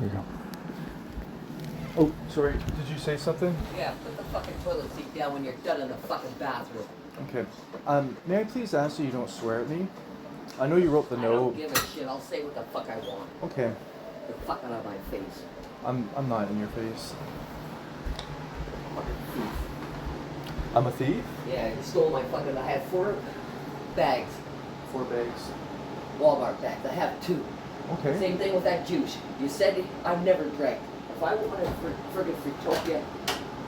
There we go. Oh, sorry. Did you say something? Yeah, put the fucking toilet seat down when you're done in the fucking bathroom. Okay. May I please ask that you don't swear at me? I know you wrote the note. I don't give a shit. I'll say what the fuck I want. Okay. The fuck out of my face. I'm not in your face. Fucking thief. I'm a thief? Yeah, you stole my fucking... I had 4 bags. 4 bags. Walmart bags. I have 2. Okay. Same thing with that juice. You said I've never drank. If I wanted friggin' Fruitopia,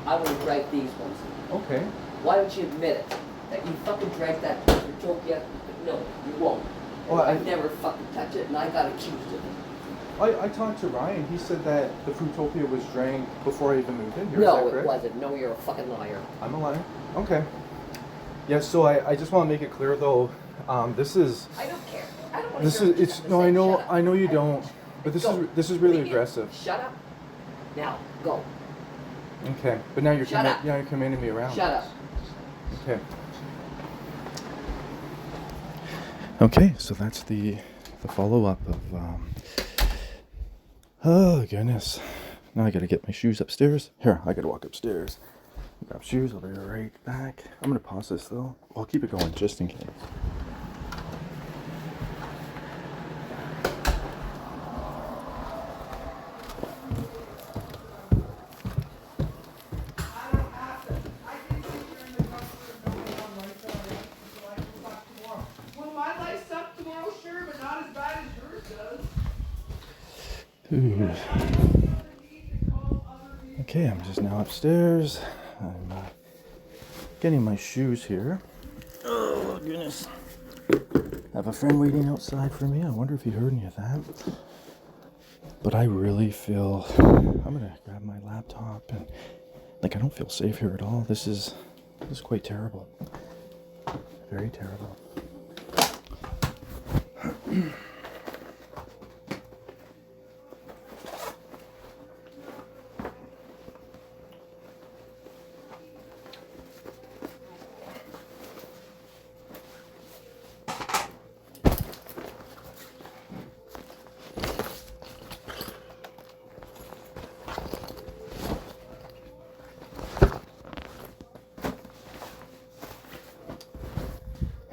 I would have drank these ones. Okay. Why don't you admit it? That you fucking drank that Fruitopia? No, you won't. Well, I never fucking touched it, and I got accused of it. I talked to Ryan. He said that the Fruitopia was drank before I even moved in here. No, it wasn't. No, you're a fucking liar. I'm a liar. Okay. Yeah, so I just want to make it clear though, this is... I don't care. I don't want this to is, it's, no, I know you don't, but this is really aggressive. Shut up. Now, go. Okay, but now you're Shut up. you're commanding me around. Shut up. Okay. Okay, so that's the follow-up of, oh goodness. Now I gotta get my shoes upstairs. Here, I gotta walk upstairs. Grab shoes, I'll be right back. I'm gonna pause this though. I'll keep it going just in case. Okay, I'm just now upstairs. I'm getting my shoes here. Oh, goodness. I have a friend waiting outside for me. I wonder if he heard any of that. But I really feel... I'm going to grab my laptop and... I don't feel safe here at all. This is quite terrible. Very terrible.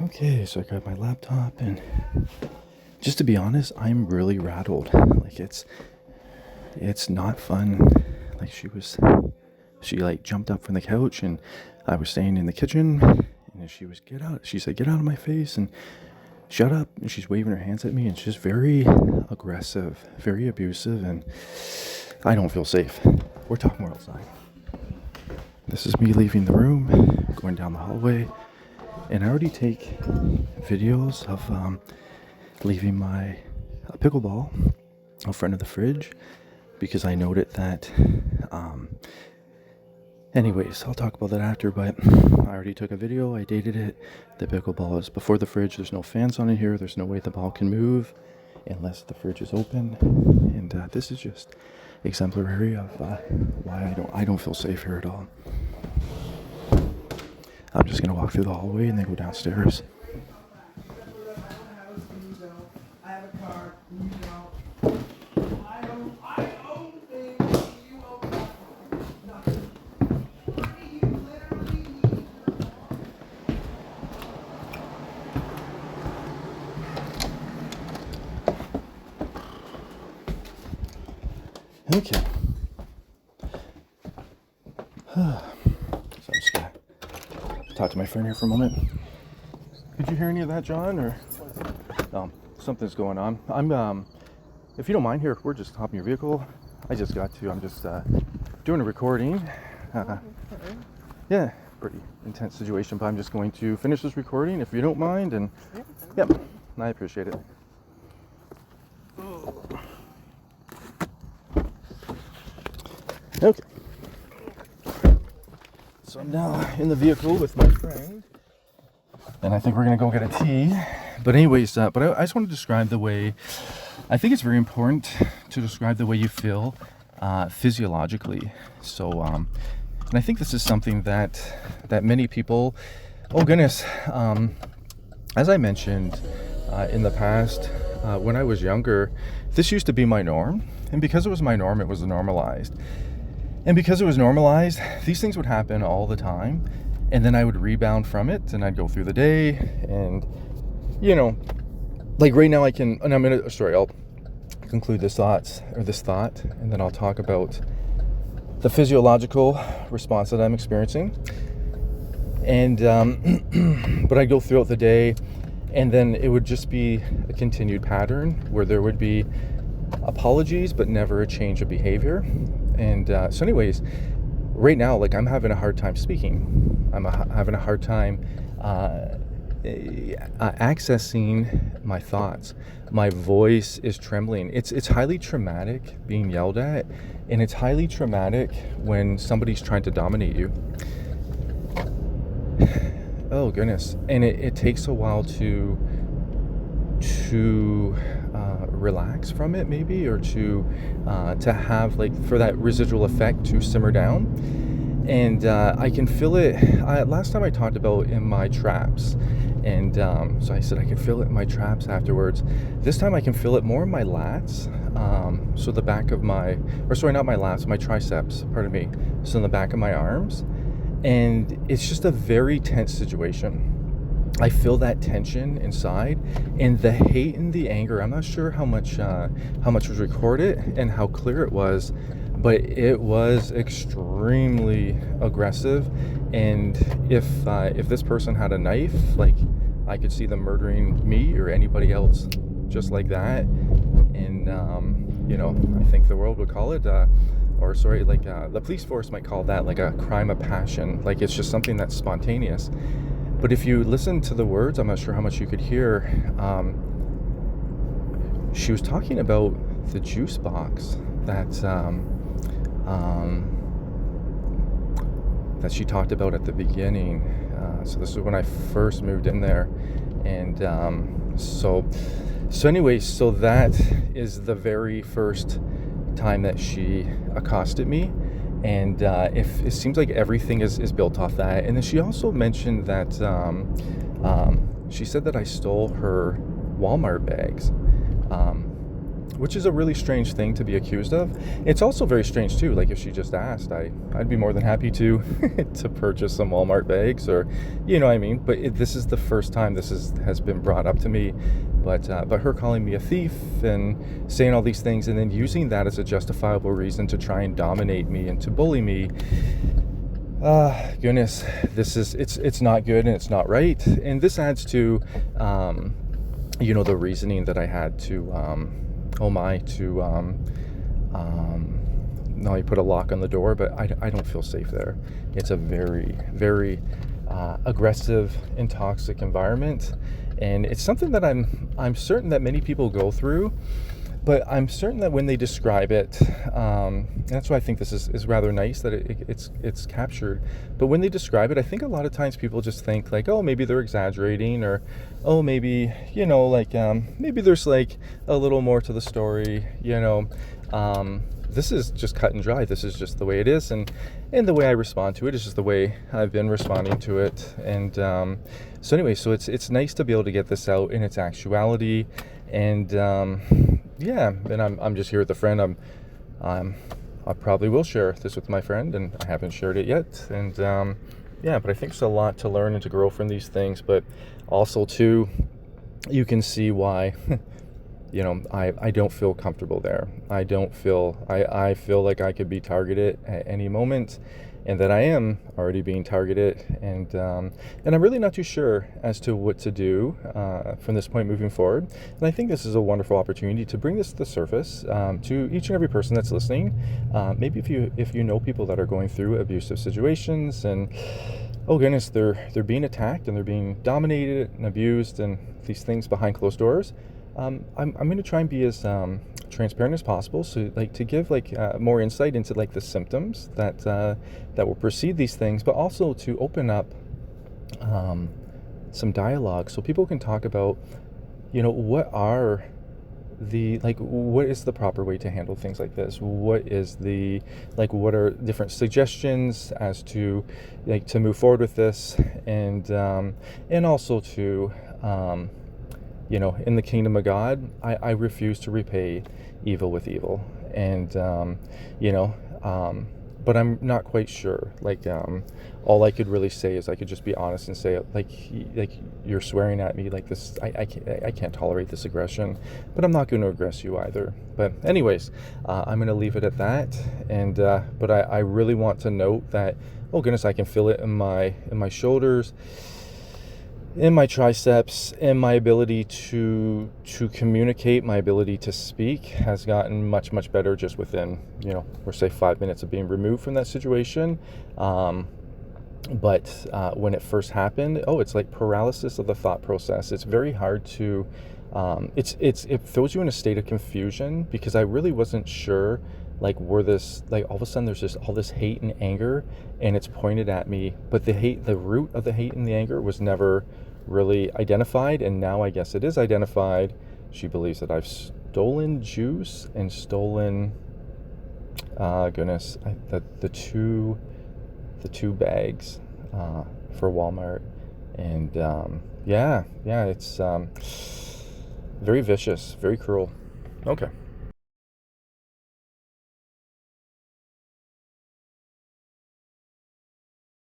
Okay, so I grabbed my laptop, and just to be honest, I'm really rattled. It's not fun. She jumped up from the couch, and I was staying in the kitchen, and she said, get out of my face, and shut up, and she's waving her hands at me, and she's just very aggressive, very abusive, and I don't feel safe. We're talking more outside. This is me leaving the room, going down the hallway. And I already take videos of leaving my pickleball in front of the fridge because I noted that, anyways, I'll talk about that after, but I already took a video, I dated it. The pickleball is before the fridge, there's no fans on it here, there's no way the ball can move unless the fridge is open, and this is just exemplary of why I don't feel safe here at all. I'm just going to walk through the hallway and then go downstairs. Okay. Talk to my friend here for a moment. Did you hear any of that, John? Or something's going on. I'm if you don't mind, here, we're just hopping your vehicle. I'm just doing a recording. Yeah, pretty intense situation, but I'm just going to finish this recording if you don't mind, and yep, I appreciate it. Okay. So I'm now in the vehicle with my friend, and I think we're gonna go get a tea. But anyways, I just want to describe the way, I think it's very important to describe the way you feel physiologically. So, and I think this is something that many people, oh goodness, as I mentioned in the past, when I was younger, this used to be my norm. And because it was my norm, it was normalized. And because it was normalized, these things would happen all the time. And then I would rebound from it, and I'd go through the day. And, like right now I'll conclude this thought, and then I'll talk about the physiological response that I'm experiencing. And, but I'd go throughout the day, and then it would just be a continued pattern where there would be apologies, but never a change of behavior. And so anyways, right now, like, I'm having a hard time speaking. I'm having a hard time accessing my thoughts. My voice is trembling. It's highly traumatic being yelled at, and it's highly traumatic when somebody's trying to dominate you. Oh goodness. And it takes a while to relax from it, maybe, or to have, like, for that residual effect to simmer down. And I can feel it. Last time I talked about in my traps, and so I said I could feel it in my traps afterwards. This time I can feel it more in my lats, so the back of my, or sorry, not my lats, my triceps, pardon me, so in the back of my arms. And it's just a very tense situation. I feel that tension inside, and the hate and the anger. I'm not sure how much was recorded and how clear it was, but it was extremely aggressive. And if this person had a knife, like, I could see them murdering me or anybody else just like that. And I think the world would call it, the police force might call that, like, a crime of passion. Like, it's just something that's spontaneous. But if you listen to the words, I'm not sure how much you could hear. She was talking about the juice box that she talked about at the beginning. So this is when I first moved in there, and so that is the very first time that she accosted me. And if it seems like everything is built off that. And then she also mentioned that she said that I stole her Walmart bags, which is a really strange thing to be accused of. It's also very strange too. Like, if she just asked, I'd be more than happy to to purchase some Walmart bags, or what I mean. But this is the first time this has been brought up to me. But her calling me a thief and saying all these things, and then using that as a justifiable reason to try and dominate me and to bully me. Goodness, it's not good, and it's not right. And this adds to, the reasoning that I had to, no, you put a lock on the door, but I don't feel safe there. It's a very, very aggressive and toxic environment. And it's something that I'm certain that many people go through, but I'm certain that when they describe it, that's why I think this is rather nice that it's captured. But when they describe it, I think a lot of times people just think, like, oh, maybe they're exaggerating, or oh, maybe maybe there's, like, a little more to the story. This is just cut and dry. This is just the way it is, and the way I respond to it is just the way I've been responding to it. And so anyway, so it's nice to be able to get this out in its actuality. And and I'm just here with a friend. I probably will share this with my friend, and I haven't shared it yet. And but I think there's a lot to learn and to grow from these things. But also too, you can see why. I don't feel comfortable there. I feel like I could be targeted at any moment, and that I am already being targeted. And I'm really not too sure as to what to do from this point moving forward. And I think this is a wonderful opportunity to bring this to the surface to each and every person that's listening. Maybe if you know people that are going through abusive situations, and oh goodness, they're being attacked and they're being dominated and abused, and these things behind closed doors. I'm going to try and be as transparent as possible, so, like, to give, like, more insight into, like, the symptoms that will precede these things, but also to open up some dialogue so people can talk about, what is the proper way to handle things like this? What are different suggestions as to, like, to move forward with this, and also to in the kingdom of God, I refuse to repay evil with evil. And, you know, but I'm not quite sure. Like, all I could really say is I could just be honest and say, like you're swearing at me like this. I can't tolerate this aggression, but I'm not going to aggress you either. But anyways, I'm going to leave it at that. And, but I really want to note that, oh goodness, I can feel it in my shoulders, in my triceps, and my ability to communicate, my ability to speak has gotten much better just within, or say 5 minutes of being removed from that situation. But when it first happened, it's like paralysis of the thought process. It's very hard to, it throws you in a state of confusion, because I really wasn't sure, like, all of a sudden there's just all this hate and anger, and it's pointed at me, but the root of the hate and the anger was never really identified, and now I guess it is identified. She believes that I've stolen juice and stolen, the two bags for Walmart, and yeah, it's very vicious, very cruel. Okay.